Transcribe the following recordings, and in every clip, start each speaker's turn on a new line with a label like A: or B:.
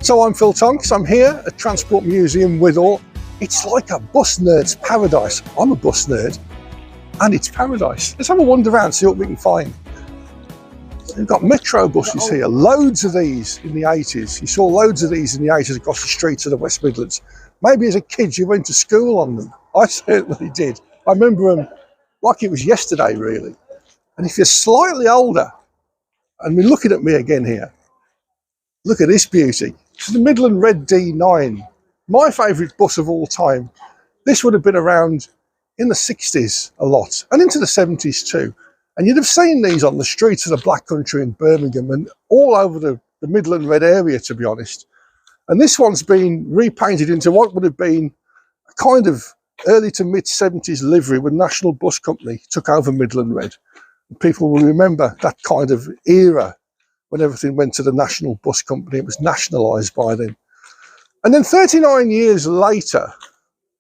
A: So I'm Phil Tonks, I'm here at Transport Museum Wythall. It's like a bus nerd's paradise. I'm a bus nerd and it's paradise. Let's have a wander around, see what we can find. We've got metro buses here, loads of these in the 80s. You saw loads of these in the 80s across the streets of the West Midlands. Maybe as a kid you went to school on them. I certainly did. I remember them like it was yesterday really. And if you're slightly older, and we're looking at me again here, look at this beauty. This is the Midland Red D9, my favourite bus of all time. This would have been around in the 60s a lot, and into the 70s too. And you'd have seen these on the streets of the Black Country in Birmingham and all over the Midland Red area, to be honest. And this one's been repainted into what would have been a kind of early to mid 70s livery when National Bus Company took over Midland Red. And people will remember that kind of era when everything went to the National Bus Company. It was nationalised by then. And then 39 years later,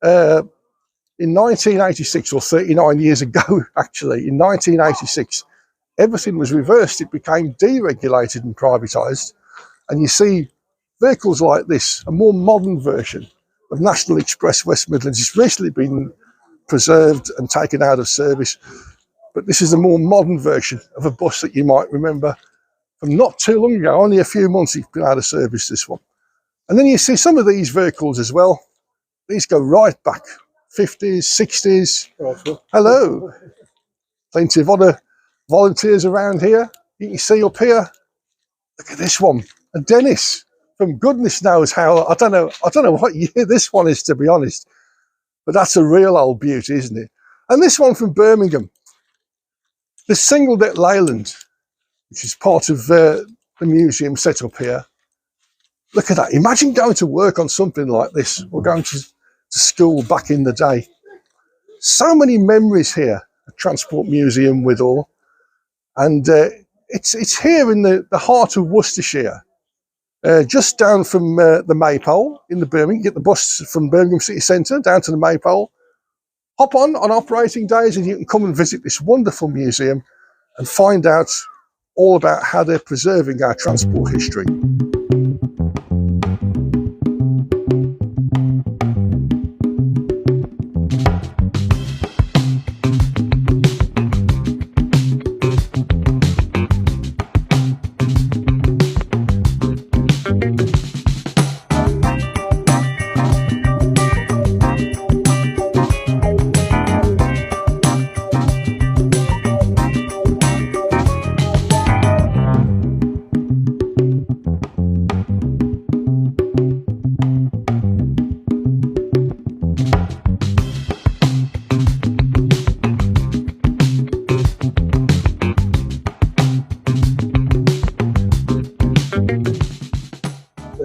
A: in 1986, or 39 years ago actually, in 1986, everything was reversed. It became deregulated and privatised. And you see vehicles like this, a more modern version of National Express West Midlands. It's recently been preserved and taken out of service. But this is a more modern version of a bus that you might remember from not too long ago, only a few months it's been out of service, this one. And then you see some of these vehicles as well. These go right back, 50s, 60s. Hello. Plenty of other volunteers around here. You can see up here, look at this one. And Dennis, from goodness knows how, I don't know what year this one is, to be honest. But that's a real old beauty, isn't it? And this one from Birmingham, the single deck Leyland, which is part of the museum set up here. Look at that. Imagine going to work on something like this, or going to school back in the day. So many memories here at Transport Museum Wythall. And it's here in the heart of Worcestershire, just down from the Maypole in the Birmingham. You get the bus from Birmingham City Centre down to the Maypole. Hop on operating days and you can come and visit this wonderful museum and find out all about how they're preserving our transport history.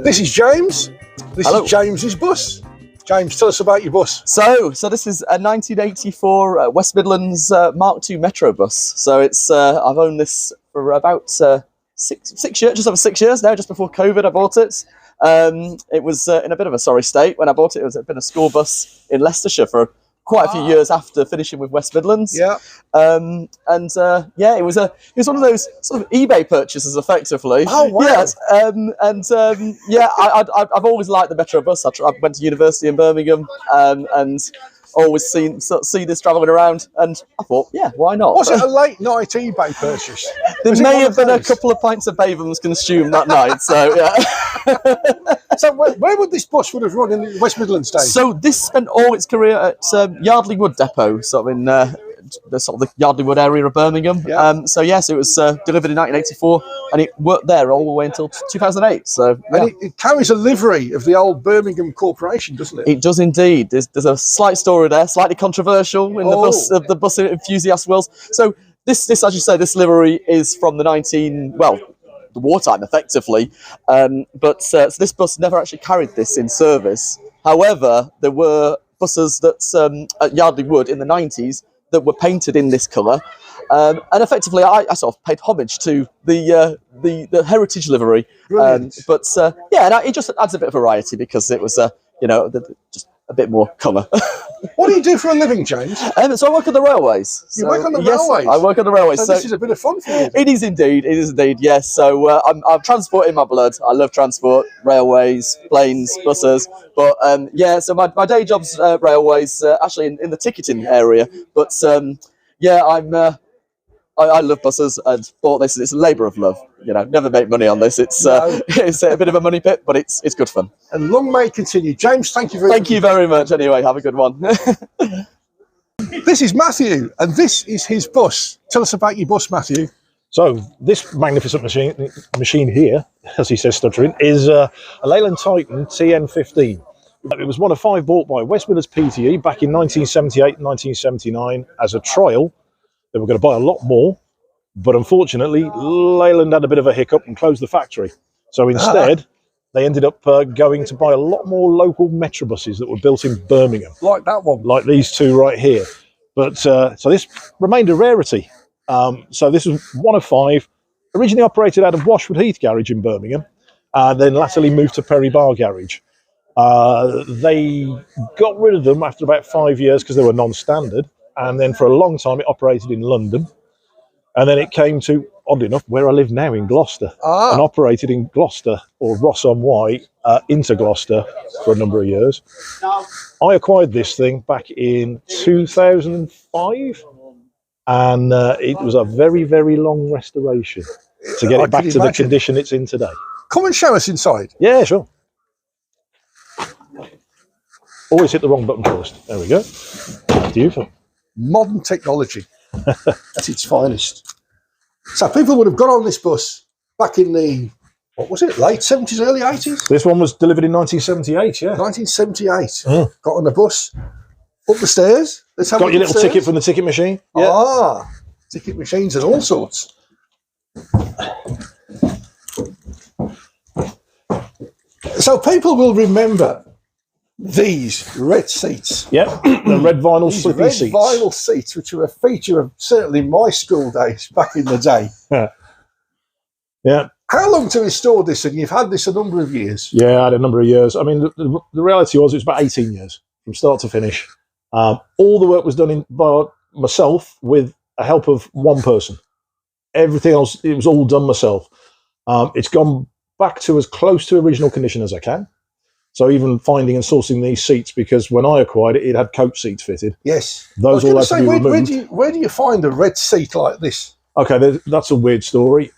A: This is James. This
B: Hello.
A: is James's bus. James, tell us about your bus.
B: So this is a 1984 West Midlands Mark II Metro bus. So it's I've owned this for about 6 years, just over 6 years now. Just before COVID, I bought it. It was in a bit of a sorry state when I bought it. It had been a school bus in Leicestershire for quite a few years after finishing with West Midlands.
A: Yeah.
B: Yeah, it was one of those sort of eBay purchases, effectively.
A: Oh wow.
B: Yes. Yeah, I've always liked the Metro bus. I went to university in Birmingham, and always see this travelling around, and I thought, yeah, why not?
A: Was it a late night eBay purchase?
B: There may have been a couple of pints of Babham's consumed that night, so yeah.
A: So where would this bus would have run in the West Midlands days?
B: So this spent all its career at Yardley Wood Depot, sort of in the Yardley Wood area of Birmingham.
A: Yeah.
B: So yes, it was delivered in 1984, and it worked there all the way until 2008. So yeah.
A: And it carries a livery of the old Birmingham Corporation, doesn't it?
B: It does indeed. There's a slight story there, slightly controversial in the bus enthusiast world. So this, as you say, this livery is from the wartime, effectively. So this bus never actually carried this in service. However, there were buses that at Yardley Wood in the 90s that were painted in this colour. And effectively, I sort of paid homage to the heritage livery. Yeah, and it just adds a bit of variety because it was, just a bit more colour.
A: What do you do for a living, James?
B: So I work on the railways.
A: You work on the railways?
B: I work on the railways.
A: So this is a bit of fun for you.
B: It is indeed, yes. So I'm transport in my blood. I love transport, railways, planes, buses. But so my day job's railways, actually in the ticketing area. But I love buses and bought this. It's a labour of love. You know, never make money on this. It's it's a bit of a money pit, but it's good fun.
A: And long may it continue. James, thank you very much.
B: Thank you very much. Anyway, have a good one.
A: This is Matthew, and this is his bus. Tell us about your bus, Matthew.
C: So this magnificent machine here, as he says, stuttering, is a Leyland Titan TN15. It was one of 5 bought by West Midlands PTE back in 1978 and 1979 as a trial. They were going to buy a lot more, but unfortunately, Leyland had a bit of a hiccup and closed the factory. So instead, they ended up going to buy a lot more local Metrobuses that were built in Birmingham.
A: Like that one.
C: Like these two right here. But so this remained a rarity. So this was one of 5, originally operated out of Washwood Heath Garage in Birmingham, then latterly moved to Perry Bar Garage. They got rid of them after about 5 years because they were non-standard. And then for a long time it operated in London. And then it came to, oddly enough, where I live now in Gloucester. And operated in Gloucester, or Ross-on-Wye, into Gloucester for a number of years. I acquired this thing back in 2005. And it was a very, very long restoration to get it back to the condition it's in today.
A: Come and show us inside.
C: Yeah, sure. Always hit the wrong button first. There we go. Back to you, Phil.
A: Modern technology at its finest. So people would have got on this bus back in the, what was it, late 70s, early 80s?
C: This one was delivered in 1978, yeah.
A: 1978. Got on the bus, up the stairs. Let's have
C: got your little ticket from the ticket machine. Yeah.
A: Ticket machines and all sorts. So people will remember these red seats.
C: Yeah, the red vinyl slippy seats.
A: Red vinyl seats, which were a feature of certainly my school days back in the day.
C: Yeah.
A: How long to restore this? And you've had this a number of years.
C: Yeah, I had a number of years. I mean, the reality was it was about 18 years from start to finish. All the work was done by myself with a help of one person. Everything else, it was all done myself. It's gone back to as close to original condition as I can. So even finding and sourcing these seats, because when I acquired it, it had coach seats fitted.
A: Yes.
C: Those all had to be removed.
A: Where do you find a red seat like this?
C: Okay, that's a weird story.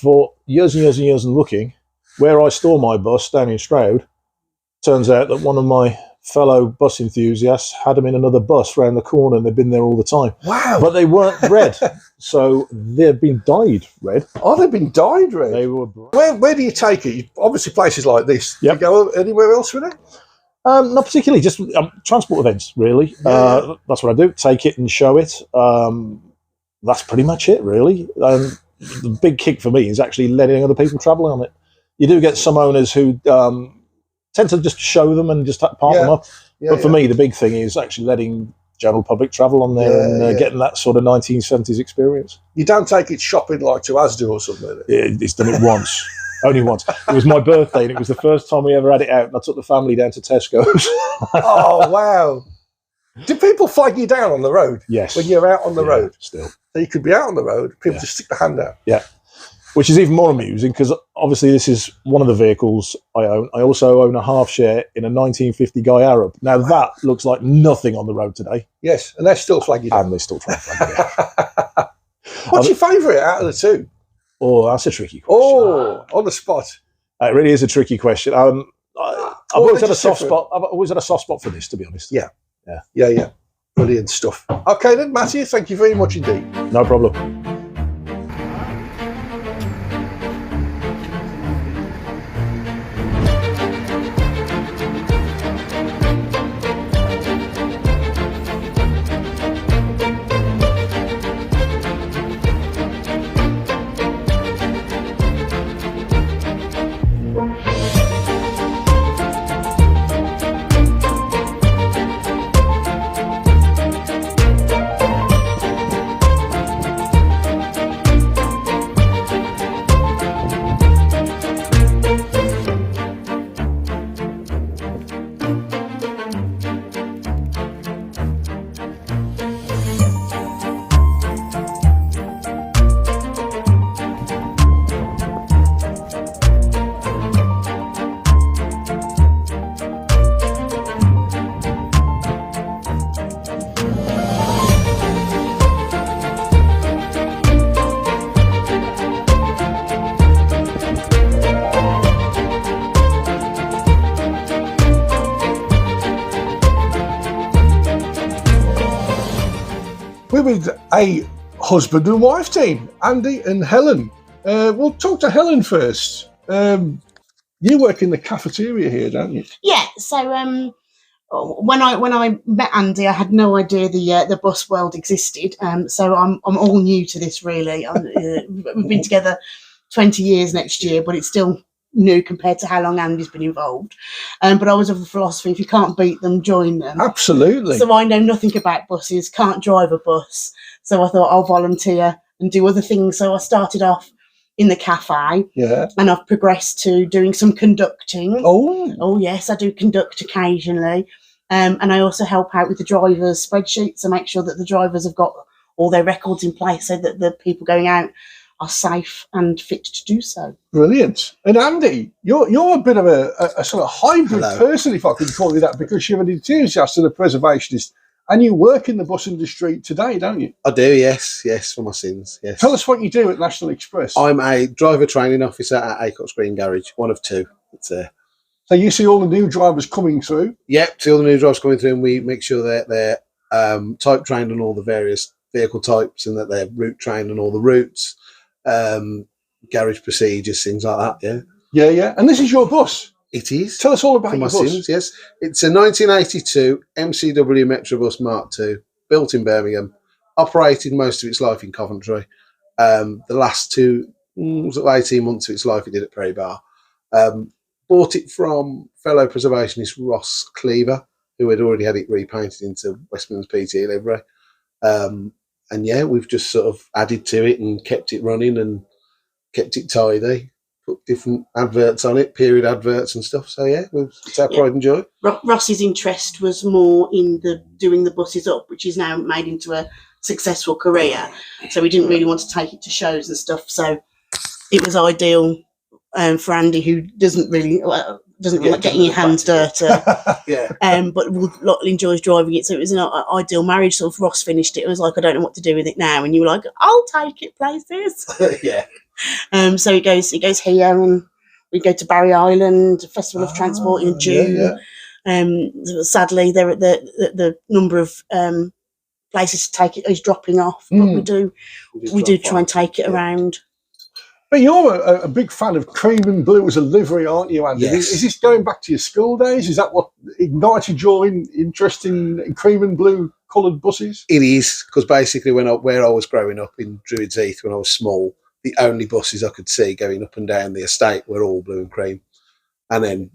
C: For years and years and years and looking, where I store my bus down in Stroud, turns out that one of my fellow bus enthusiasts had them in another bus round the corner, and they've been there all the time.
A: Wow.
C: But they weren't red. So they've been dyed red.
A: Oh, they've been dyed red?
C: They were.
A: Where do you take it? Obviously places like this.
C: Yep.
A: Do you go anywhere else with it?
C: Not particularly, just transport events, really.
A: Yeah.
C: That's what I do, take it and show it. That's pretty much it, really. The big kick for me is actually letting other people travel on it. You do get some owners who tend to just show them and just park them up.
A: Yeah,
C: but for me, the big thing is actually letting general public travel on there and getting that sort of 1970s experience.
A: You don't take it shopping like to Asda or something?
C: It's done it once. Only once. It was my birthday, and it was the first time we ever had it out, and I took the family down to Tesco's.
A: Oh, wow. Do people flag you down on the road?
C: Yes.
A: When you're out on the road?
C: Still.
A: So you could be out on the road, people just stick the hand out.
C: Yeah. Which is even more amusing, because obviously this is one of the vehicles I own. I also own a half share in a 1950 Guy Arab. Now that looks like nothing on the road today.
A: Yes, and they're still flagging down.
C: And they still try to flag you down.
A: What's your favourite out of the two?
C: Oh, that's a tricky question.
A: Oh, on the spot.
C: It really is a tricky question. I've always had a soft spot. I've always had a soft spot for this, to be honest.
A: Yeah. Brilliant stuff. Okay then, Matthew, thank you very much indeed.
C: No problem.
A: We're with a husband and wife team, Andy and Helen. We'll talk to Helen first. You work in the cafeteria here, don't you?
D: Yeah. So when I met Andy, I had no idea the bus world existed. So I'm all new to this, really. We've been together 20 years next year, but it's still new compared to how long Andy's been involved. But I was of the philosophy, if you can't beat them, join them.
A: Absolutely.
D: So I know nothing about buses, can't drive a bus. So I thought I'll volunteer and do other things. So I started off in the cafe.
A: Yeah.
D: And I've progressed to doing some conducting.
A: Oh
D: yes, I do conduct occasionally. And I also help out with the drivers' spreadsheets to make sure that the drivers have got all their records in place so that the people going out are safe and fit to do so.
A: Brilliant. And Andy, you're a bit of a sort of hybrid person, if I could call you that, because you're an enthusiast and a preservationist, and you work in the bus industry today, don't you?
E: I do, yes, for my sins, yes.
A: Tell us what you do at National Express.
E: I'm a driver training officer at Acott's Green Garage, one of two.
A: So you see all the new drivers coming through?
E: Yep, see all the new drivers coming through, and we make sure that they're type trained on all the various vehicle types and that they're route trained on all the routes. Garage procedures, things like that, yeah.
A: Yeah. And this is your bus?
E: It is.
A: Tell us all about
E: for
A: your
E: my
A: bus.
E: sins, yes. It's a 1982 MCW Metrobus Mark II, built in Birmingham, operated most of its life in Coventry. The last 18 months of its life it did at Perry Bar. Bought it from fellow preservationist Ross Cleaver, who had already had it repainted into Westman's PT livery. And yeah, we've just sort of added to it and kept it running and kept it tidy, put different adverts on it, period adverts and stuff. So yeah, it's our pride and joy.
D: Ross's interest was more in doing the buses up, which is now made into a successful career. So we didn't really want to take it to shows and stuff. So it was ideal for Andy, who doesn't like getting your hands dirty. But enjoys driving it. So it was an ideal marriage. So if Ross finished it, it was like, I don't know what to do with it now. And you were like, I'll take it places.
E: Yeah.
D: So it goes here, and we go to Barry Island, Festival of Transport in June. Sadly, there the number of places to take it is dropping off, but we do try and take it around.
A: But you're a big fan of cream and blue as a livery, aren't you, Andy?
E: Yes.
A: Is this going back to your school days? Is that what ignited your interest in cream and blue coloured buses?
E: It is, because basically where I was growing up in Druids Heath when I was small, the only buses I could see going up and down the estate were all blue and cream. And then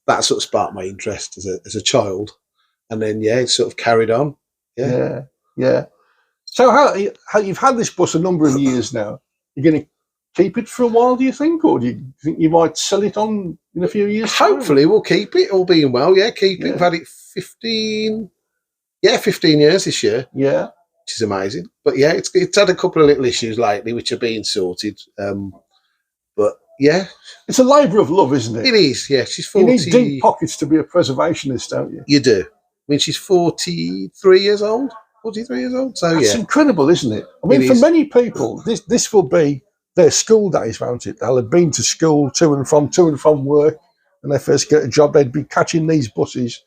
E: that sort of sparked my interest as a child. And then, it sort of carried on. Yeah.
A: So how you've had this bus a number of years now. You're going to keep it for a while, do you think? Or do you think you might sell it on in a few years?
E: Hopefully we'll keep it, all being well. Yeah, keep it. We've had it 15 years this year.
A: Yeah.
E: Which is amazing. But yeah, it's had a couple of little issues lately, which are being sorted. But yeah.
A: It's a labour of love, isn't it?
E: It is, yeah. She's 40.
A: You need deep pockets to be a preservationist, don't you?
E: You do. I mean, she's 43 years old. 43 years old. So
A: that's incredible, isn't it? I mean, for many people, this will be their school days, won't it? They'll have been to school to and from work, and they first get a job, they'd be catching these buses.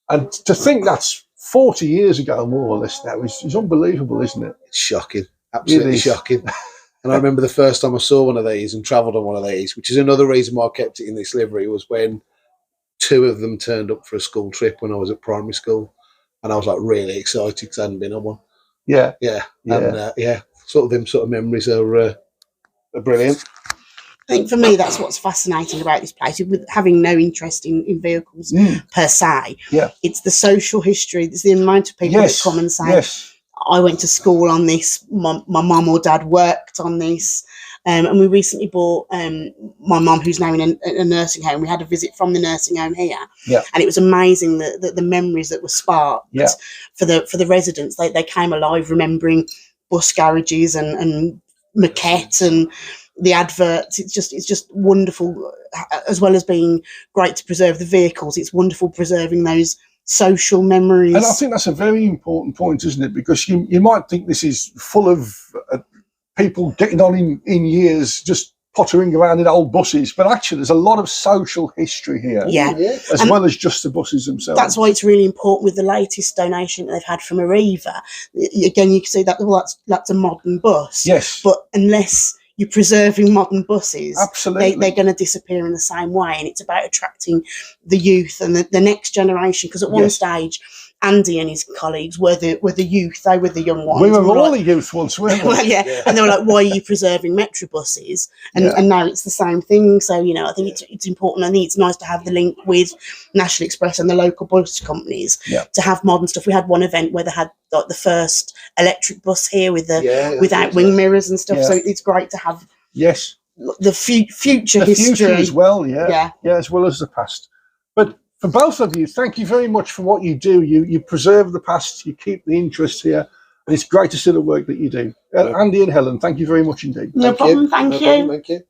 A: And to think that's 40 years ago, more or less now, is unbelievable, isn't it?
E: It's shocking. Absolutely shocking. And I remember the first time I saw one of these and travelled on one of these, which is another reason why I kept it in this livery, was when 2 of them turned up for a school trip when I was at primary school. And I was like really excited because I hadn't been on one.
A: Yeah.
E: And sort of them sort of memories are brilliant.
D: I think for me, that's what's fascinating about this place, with having no interest in vehicles per se.
A: Yeah.
D: It's the social history. There's the amount of people that come and say, I went to school on this, my mum or dad worked on this. And we recently bought my mum, who's now in a nursing home. We had a visit from the nursing home here, and it was amazing the memories that were sparked for the residents. They came alive, remembering bus garages and maquette and the adverts. It's just wonderful, as well as being great to preserve the vehicles. It's wonderful preserving those social memories.
A: And I think that's a very important point, isn't it? Because you might think this is full of people getting on in years, just pottering around in old buses, but actually there's a lot of social history here,
D: Yeah.
A: as well as just the buses themselves.
D: That's why it's really important with the latest donation that they've had from Arriva. Again, you can see that, well, that's a modern bus.
A: Yes.
D: But unless you're preserving modern buses,
A: Absolutely.
D: they're going to disappear in the same way. And it's about attracting the youth and the next generation. Because at one stage, Andy and his colleagues were the youth. They were the young ones.
A: We were all the youth once, weren't we?
D: Well, yeah. And they were like, why are you preserving metro buses? And now it's the same thing. So, you know, I think it's important. I think it's nice to have the link with National Express and the local bus companies to have modern stuff. We had one event where they had like the first electric bus here with the without wing mirrors and stuff. So it's great to have the future history.
A: Future as well, yeah, as well as the past. But for both of you, thank you very much for what you do. You preserve the past, you keep the interest here, and it's great to see the work that you do. Andy and Helen, thank you very much indeed.
D: No problem, thank you.
E: Thank you.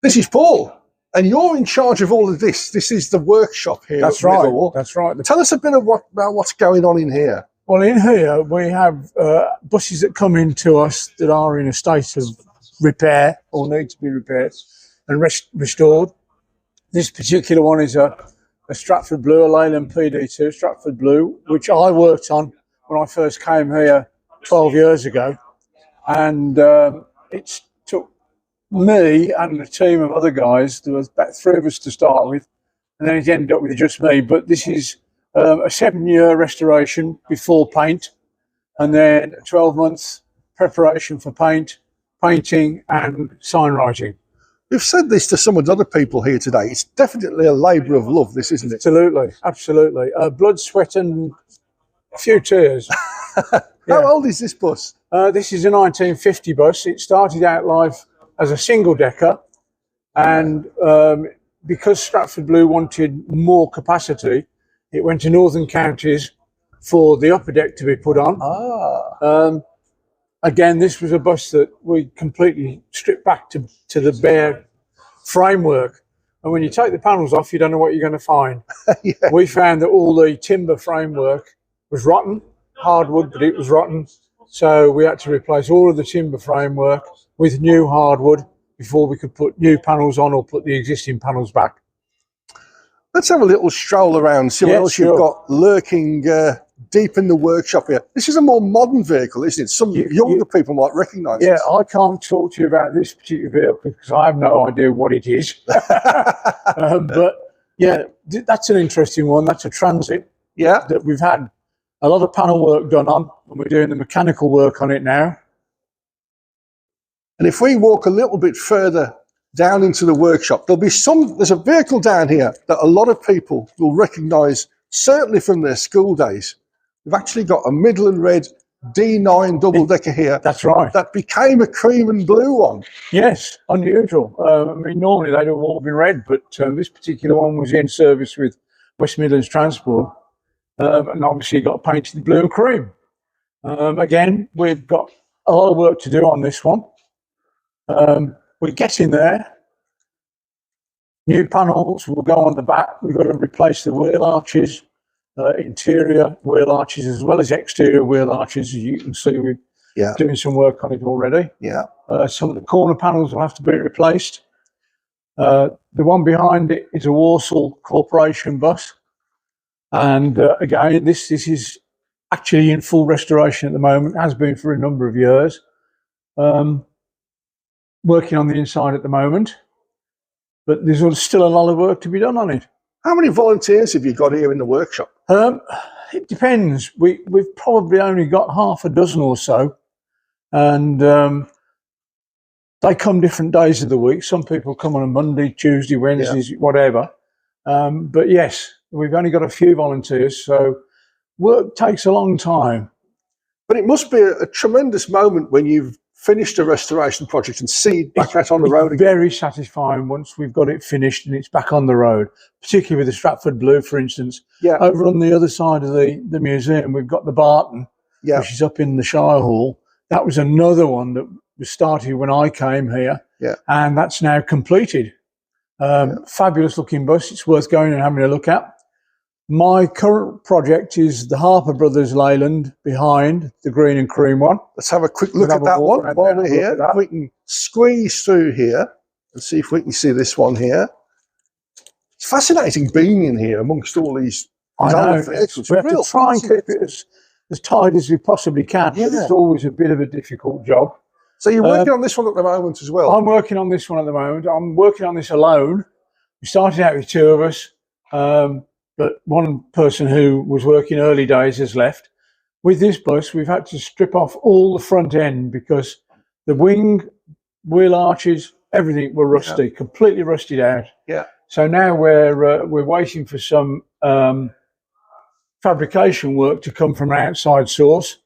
A: This is Paul, and you're in charge of all of this. This is the workshop here.
F: That's
A: at
F: right.
A: Wythall.
F: That's right.
A: Tell us a bit about what's going on in here.
F: Well, in here we have buses that come in to us that are in a state of repair or need to be repaired and restored. This particular one is a Stratford Blue, a Leyland PD2 Stratford Blue, which I worked on when I first came here 12 years ago. And it took me and a team of other guys, there was about 3 of us to start with, and then it ended up with just me. But this is a 7-year restoration before paint, and then 12 months preparation for painting and sign writing.
A: We've said this to some of the other people here today. It's definitely a labour of love, this, isn't it?
F: Absolutely, absolutely. Blood, sweat and a few tears.
A: How old is this bus?
F: This is a 1950 bus. It started out life as a single decker, and because Stratford Blue wanted more capacity, it went to northern counties for the upper deck to be put on. Again, this was a bus that we completely stripped back to the bare framework, and when you take the panels off, you don't know what you're going to find. We found that all the timber framework was rotten, hardwood, but it was rotten, so we had to replace all of the timber framework with new hardwood before we could put new panels on or put the existing panels back.
A: Let's have a little stroll around, see what else you've got lurking deep in the workshop here. This is a more modern vehicle, isn't it? Some younger people might recognise
F: Yeah,
A: this.
F: I can't talk to you about this particular vehicle because I have no idea what it is. But yeah, that's an interesting one. That's a Transit that we've had a lot of panel work done on, and we're doing the mechanical work on it now.
A: And if we walk a little bit further down into the workshop, there's a vehicle down here that a lot of people will recognise, certainly from their school days. We've actually got a Midland Red D9 double-decker here.
F: That's right.
A: That became a cream and blue one.
F: Yes, unusual. I mean, normally they'd have all been red, but this particular one was in service with West Midlands Transport, and obviously got painted blue and cream. Again, we've got a lot of work to do on this one. We're getting there. New panels will go on the back. We've got to replace the wheel arches, interior wheel arches as well as exterior wheel arches. As you can see, we're doing some work on it already. Some of the corner panels will have to be replaced. The one behind it is a Walsall Corporation bus. And again, this is actually in full restoration at the moment, has been for a number of years. Working on the inside at the moment. but there's still a lot of work to be done on it.
A: How many volunteers have you got here in the workshop?
F: It depends. We've probably only got half a dozen or so, and they come different days of the week. Some people come on a Monday, Tuesday, Wednesdays, whatever. But yes, we've only got a few volunteers, so work takes a long time.
A: But it must be a tremendous moment when you've finished a restoration project and see it back out on the road again.
F: Very satisfying once we've got it finished and it's back on the road, particularly with the Stratford Blue, for instance.
A: Yeah.
F: Over on the other side of the museum, we've got the Barton, which is up in the Shire Hall. That was another one that was started when I came here, and that's now completed. Fabulous looking bus. It's worth going and having a look at. My current project is the Harper Brothers Leyland behind the green and cream one.
A: Let's have a quick look at that one while we're here. If we can squeeze through here and see if we can see this one here. It's fascinating being in here amongst all these vehicles.
F: We have to try and keep it as tight as we possibly can. Yeah. It's always a bit of a difficult job.
A: So you're working on this one at the moment as well?
F: I'm working on this one at the moment. I'm working on this alone. We started out with two of us. But one person who was working early days has left. With this bus, we've had to strip off all the front end because the wing, wheel arches, everything were rusty, completely rusted out.
A: Yeah.
F: So now we're waiting for some fabrication work to come from an outside source.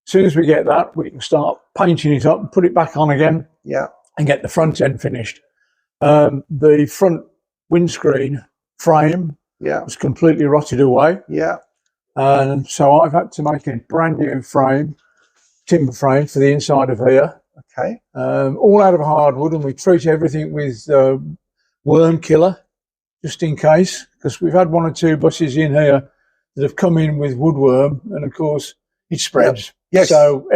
F: As soon as we get that, we can start painting it up and put it back on again.
A: Yeah.
F: And get the front end finished. The front windscreen frame was completely rotted away.
A: Yeah.
F: And so I've had to make a brand new frame, timber frame for the inside of here.
A: Okay.
F: All out of hardwood, and we treat everything with worm killer, just in case, because we've had one or two buses in here that have come in with woodworm, and of course it spreads.
A: Yep. Yes.
F: So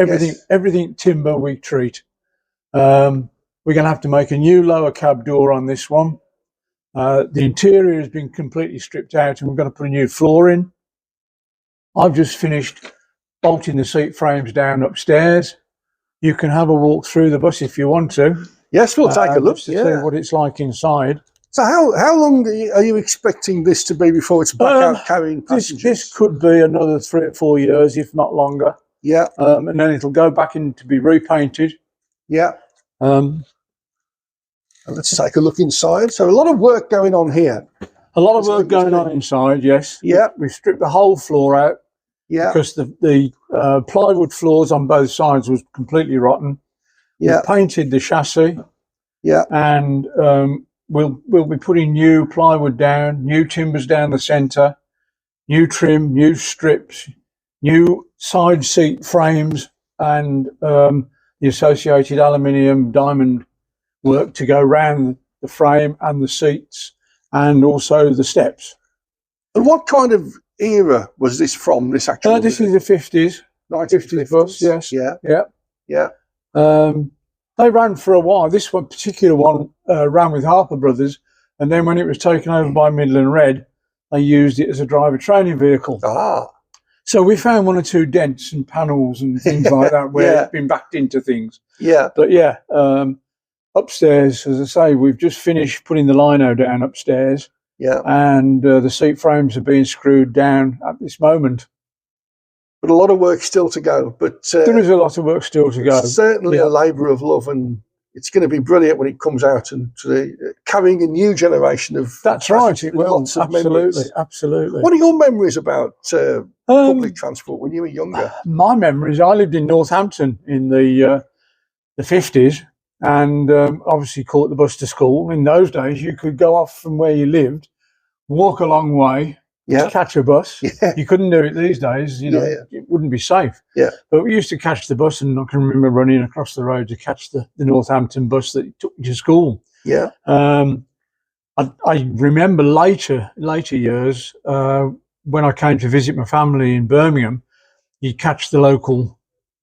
F: everything timber we treat. We're going to have to make a new lower cab door on this one. The interior has been completely stripped out and we're going to put a new floor in. I've just finished bolting the seat frames down upstairs. You can have a walk through the bus if you want to.
A: Yes, we'll take a look
F: to see what it's like inside.
A: So how long are you expecting this to be before it's back out carrying passengers?
F: This could be another 3 or 4 years, if not longer.
A: Yeah.
F: And then it'll go back in to be repainted.
A: Yeah. Let's take a look inside. So a lot of work going on here.
F: A lot of work going on inside, yes.
A: Yeah.
F: We've stripped the whole floor out.
A: Yeah.
F: Because the plywood floors on both sides was completely rotten.
A: Yeah.
F: We painted the chassis.
A: Yeah.
F: And we'll be putting new plywood down, new timbers down the centre, new trim, new strips, new side seat frames, and the associated aluminium diamond work to go round the frame and the seats and also the steps.
A: And what kind of era was this from, this actual?
F: This is the 50s.
A: 1950s
F: bus, yes.
A: Yeah.
F: Yeah.
A: Yeah.
F: They ran for a while. This one particular one ran with Harper Brothers, and then when it was taken over by Midland Red, they used it as a driver training vehicle.
A: Ah.
F: So we found one or two dents and panels and things like that where it's been backed into things.
A: Yeah.
F: But upstairs, as I say, we've just finished putting the lino down upstairs.
A: Yeah.
F: And the seat frames are being screwed down at this moment.
A: But a lot of work still to go. But
F: there is a lot of work still to go.
A: Certainly a labour of love, and it's going to be brilliant when it comes out and carrying a new generation of.
F: That's right. It will.
A: Lots of memories.
F: Absolutely.
A: What are your memories about public transport when you were younger?
F: My memories. I lived in Northampton in the 50s, and obviously caught the bus to school. In those days, you could go off from where you lived, walk a long way. To catch a bus. Yeah. You couldn't do it these days, it wouldn't be safe.
A: Yeah.
F: But we used to catch the bus, and I can remember running across the road to catch the Northampton bus that took me to school.
A: Yeah.
F: I remember later years, when I came to visit my family in Birmingham, you'd catch the local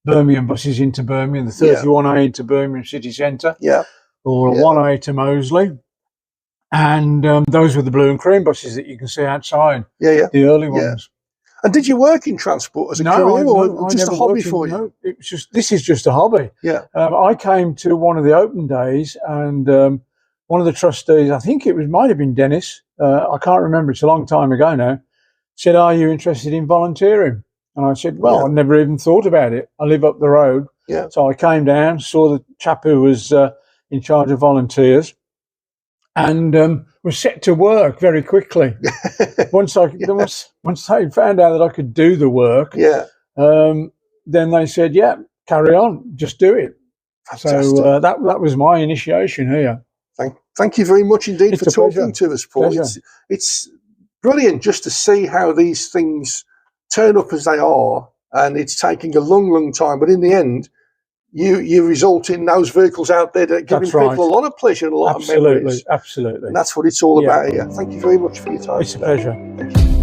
F: Birmingham buses into Birmingham, the 31A into Birmingham city centre.
A: Yeah.
F: Or a 1A to Moseley. And those were the blue and cream buses that you can see outside.
A: Yeah.
F: The early ones.
A: And did you work in transport as a career, or just a hobby for you?
F: No, this is just a hobby.
A: Yeah.
F: I came to one of the open days, and one of the trustees, I think might have been Dennis, I can't remember, it's a long time ago now, said, "Are you interested in volunteering?" And I said, "Well,
A: Yeah.
F: I never even thought about it. I live up the road."
A: Yeah.
F: So I came down, saw the chap who was in charge of volunteers, and was set to work very quickly. Once I found out that I could do the work,
A: Yeah.
F: then they said, "Yeah, carry on, just do it."
A: Fantastic.
F: So that was my initiation here.
A: Thank you very much indeed
F: It's
A: for
F: a pleasure.
A: talking to us, Paul.
F: Pleasure.
A: It's brilliant just to see how these things turn up as they are, and it's taking a long, long time. But in the end, you result in those vehicles out there that are giving
F: That's right.
A: people a lot of pleasure and a lot of memories.
F: Absolutely.
A: And that's what it's all
F: Yeah.
A: about here. Thank you very much for your time.
F: It's a
A: today.
F: pleasure.
A: Thank you.